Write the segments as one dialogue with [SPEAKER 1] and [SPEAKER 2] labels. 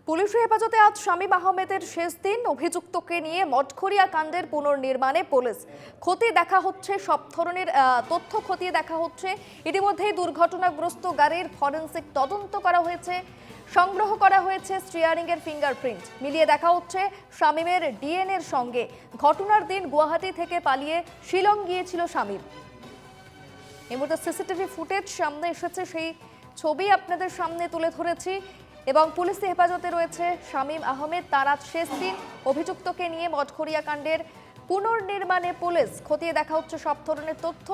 [SPEAKER 1] পুলিশের হেফাজতে আজ শামীম আহমেদের শেষ দিন। অভিযুক্তকে নিয়ে মঠঘরিয়া কাণ্ডের পুনর্নির্মাণে পুলিশ খতিয়ে দেখা হচ্ছে, সব ধরনের তথ্য খতিয়ে দেখা হচ্ছে। ইতিমধ্যেই দুর্ঘটনাগ্রস্ত গাড়ির ফরেনসিক তদন্ত করা হয়েছে, সংগ্রহ করা হয়েছে স্টিয়ারিং এর ফিঙ্গারপ্রিন্ট। মিলিয়ে দেখা হচ্ছে শামীমের ডিএনএর সঙ্গে। ঘটনার দিন গুয়াহাটি থেকে পালিয়ে শিলং গিয়েছিল শামীম। এই মুহূর্তে সিসিটিভি ফুটেজ সামনে এসেছে, সেই ছবি আপনাদের সামনে তুলে ধরেছি। এবং পুলিশের হেফাজতে রয়েছে শামীম আহমেদ। তার আজ শেষ দিন। অভিযুক্তকে নিয়ে মঠঘরিয়া কাণ্ডের পুনর্নির্মাণে পুলিশ খতিয়ে দেখা হচ্ছে সব ধরনের তথ্য।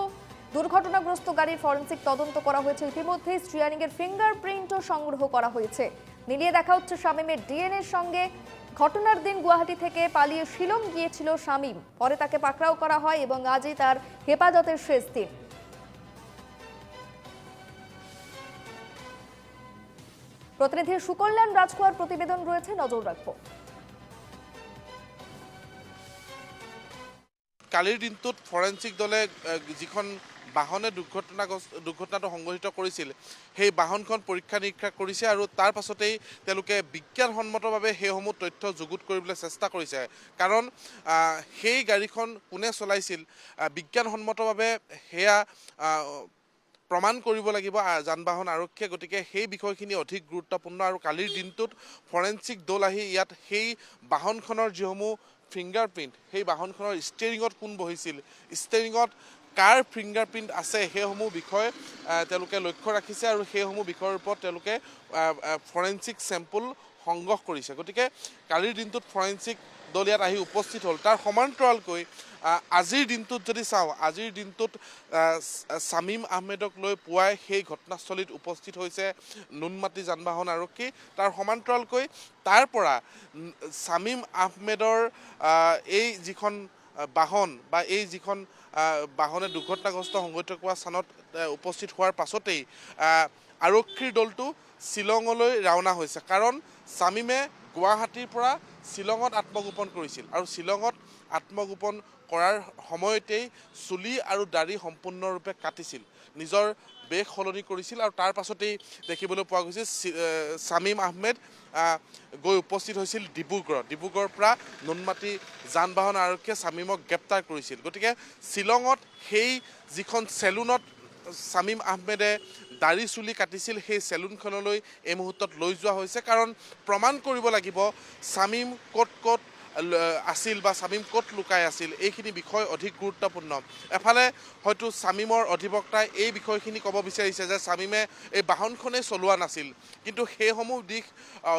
[SPEAKER 1] দুর্ঘটনাগ্রস্ত গাড়ির ফরেনসিক তদন্ত করা হয়েছে। ইতিমধ্যেই স্টিয়ারিং এর ফিঙ্গারপ্রিন্টও সংগ্রহ করা হয়েছে। মিলিয়ে দেখা হচ্ছে শামীমের ডিএনএর সঙ্গে। ঘটনার দিন গুয়াহাটি থেকে পালিয়ে শিলং গিয়েছিল শামীম, পরে তাকে পাকড়াও করা হয় এবং আজই তার হেফাজতের শেষ দিন। প্রতিনিধি সুকল্যাণ রাজকুমার প্রতিবেদন রয়েছে, নজর রাখবো।
[SPEAKER 2] কালিৰ দিনটোত ফৰেনচিক দলে যিখন বাহনে দুৰ্ঘটনাটো সংঘটিত কৰিছিল সেই বাহনখন পৰীক্ষা নিৰীক্ষা কৰিছে আৰু তাৰ পাছতেই তেওঁলোকে বিজ্ঞানসন্মতভাৱে সেইসমূহ তথ্য যুগুত কৰিবলৈ চেষ্টা কৰিছে। কাৰণ সেই গাড়ীখন কোনে চলাইছিল বিজ্ঞানসন্মতভাৱে সেয়া প্ৰমাণ কৰিব লাগিব যান বাহন আৰক্ষীয়ে। গতিকে সেই বিষয়খিনি অধিক গুৰুত্বপূৰ্ণ। আৰু কালিৰ দিনটোত ফৰেনচিক দল আহি ইয়াত সেই বাহনখনৰ যিসমূহ ফিংগাৰপ্ৰিণ্ট, সেই বাহনখনৰ ষ্টেৰিঙত কোন বহিছিল, ষ্টেৰিঙত কাৰ ফিংগাৰপ্ৰিণ্ট আছে, সেইসমূহ বিষয় তেওঁলোকে লক্ষ্য ৰাখিছে আৰু সেইসমূহ বিষয়ৰ ওপৰত তেওঁলোকে ফৰেনচিক চেম্পল সংগ্ৰহ কৰিছে। গতিকে কালিৰ দিনটোত ফৰেনচিক দল ইয়াত আহি উপস্থিত হ'ল। তাৰ সমান্তৰালকৈ আজিৰ দিনটোত যদি চাওঁ, আজিৰ দিনটোত শামীম আহমেদক লৈ পুৱাই সেই ঘটনাস্থলীত উপস্থিত হৈছে নুনমাটি যান বাহন আৰক্ষী। তাৰ সমান্তৰালকৈ তাৰ পৰা শামীম আহমেদৰ এই যিখন বাহন বা এই যিখন বাহনে দুৰ্ঘটনাগ্ৰস্ত সংঘটিত কৰা স্থানত উপস্থিত হোৱাৰ পাছতেই আৰক্ষীৰ দলটো শ্বিলঙলৈ ৰাওনা হৈছে। কাৰণ শামীমে গুৱাহাটীৰ পৰা শ্বিলঙত আত্মগোপন কৰিছিল আৰু শ্বিলঙত আত্মগোপন কৰাৰ সময়তেই চুলি আৰু দাড়ি সম্পূৰ্ণৰূপে কাটিছিল, নিজৰ বেশ সলনি কৰিছিল। আৰু তাৰ পাছতেই দেখিবলৈ পোৱা গৈছিল শামীম আহমেদ গৈ উপস্থিত হৈছিল ডিব্ৰুগড়ত। ডিব্ৰুগড়ৰ পৰা নুনমাটি যান বাহন আৰক্ষীয়ে শামীমক গ্ৰেপ্তাৰ কৰিছিল। গতিকে শ্বিলঙত সেই যিখন চেলুনত শামীম আহমেদে দাড়ি চুলি কাটিছিল সেই চেলুনখনলৈ এই মুহূৰ্তত লৈ যোৱা হৈছে। কাৰণ প্ৰমাণ কৰিব লাগিব শামীম ক'ত আছিল বা শামীম ক'ত লুকাই আছিল, এইখিনি বিষয় অধিক গুৰুত্বপূৰ্ণ। এফালে হয়তো শামীমৰ অধিবক্তাই এই বিষয়খিনি ক'ব বিচাৰিছে যে শামীমে এই বাহনখনেই চলোৱা নাছিল, কিন্তু সেইসমূহ দিশ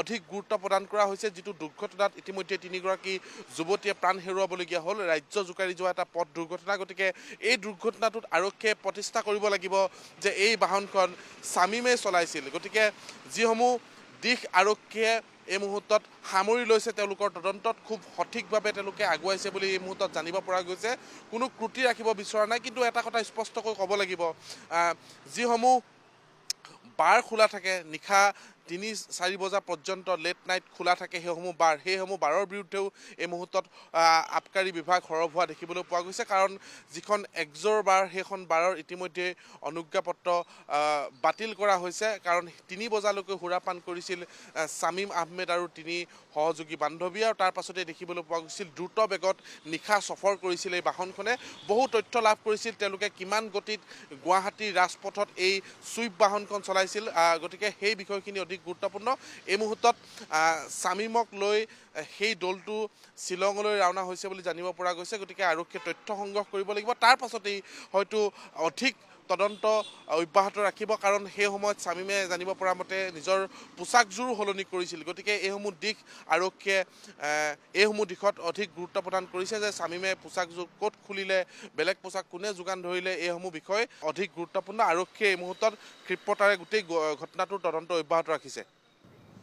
[SPEAKER 2] অধিক গুৰুত্ব প্ৰদান কৰা হৈছে। যিটো দুৰ্ঘটনাত ইতিমধ্যে 3গৰাকী যুৱতীয়ে প্ৰাণ হেৰুৱাবলগীয়া হ'ল, ৰাজ্য জোকাৰি যোৱা এটা পথ দুৰ্ঘটনা। গতিকে এই দুৰ্ঘটনাটোত আৰক্ষীয়ে প্ৰতিষ্ঠা কৰিব লাগিব যে এই বাহনখন শামীমেই চলাইছিল। গতিকে যিসমূহ দিশ আৰক্ষীয়ে এই মুহূৰ্তত সামৰি লৈছে, তেওঁলোকৰ তদন্তত খুব সঠিকভাৱে তেওঁলোকে আগুৱাইছে বুলি এই মুহূৰ্তত জানিব পৰা গৈছে। কোনো ক্ৰুটি ৰাখিব বিচৰা নাই। কিন্তু এটা কথা স্পষ্টকৈ ক'ব লাগিব, যিসমূহ বাৰ খোলা থাকে নিশা 3-4 বজা পৰ্যন্ত লেট নাইট খোলা থাকে, সেইসমূহ বাৰৰ বিৰুদ্ধেও এই মুহূৰ্তত আবকাৰী বিভাগ সৰব হোৱা দেখিবলৈ পোৱা গৈছে। কাৰণ যিখন এক্সৰ বাৰ, সেইখন বাৰৰ ইতিমধ্যে অনুজ্ঞাপত্ৰ বাতিল কৰা হৈছে। কাৰণ 3 বজালৈকে সুৰাপান কৰিছিল শামীম আহমেদ আৰু 3 সহযোগী বান্ধৱী। আৰু তাৰ পাছতে দেখিবলৈ পোৱা গৈছিল দ্ৰুত বেগত নিশা সফৰ কৰিছিল এই বাহনখনে। বহু তথ্য লাভ কৰিছিল তেওঁলোকে কিমান গতিত গুৱাহাটীৰ ৰাজপথত এই চুইফ বাহনখন চলাইছিল। গতিকে সেই বিষয়খিনি অধিক গুৰুত্বপূৰ্ণ। এই মুহূৰ্তত শামীমক লৈ সেই দলটো শ্বিলঙলৈ ৰাওনা হৈছে বুলি জানিব পৰা গৈছে। গতিকে আৰক্ষীয়ে তথ্য সংগ্ৰহ কৰিব লাগিব, তাৰ পাছতেই হয়তো অধিক তদন্ত অব্যাহত ৰাখিব। কাৰণ সেই সময়ত শামীমে জানিব পৰা মতে নিজৰ পোচাকযোৰো সলনি কৰিছিল। গতিকে এইসমূহ দিশ আৰক্ষীয়ে এইসমূহ দিশত অধিক গুৰুত্ব প্ৰদান কৰিছে যে শামীমে পোচাকযোৰ ক'ত খুলিলে, বেলেগ পোচাক কোনে যোগান ধৰিলে, এইসমূহ বিষয় অধিক গুৰুত্বপূৰ্ণ। আৰক্ষীয়ে এই মুহূৰ্তত ক্ষিপ্ৰতাৰে গোটেই ঘটনাটোৰ তদন্ত অব্যাহত ৰাখিছে।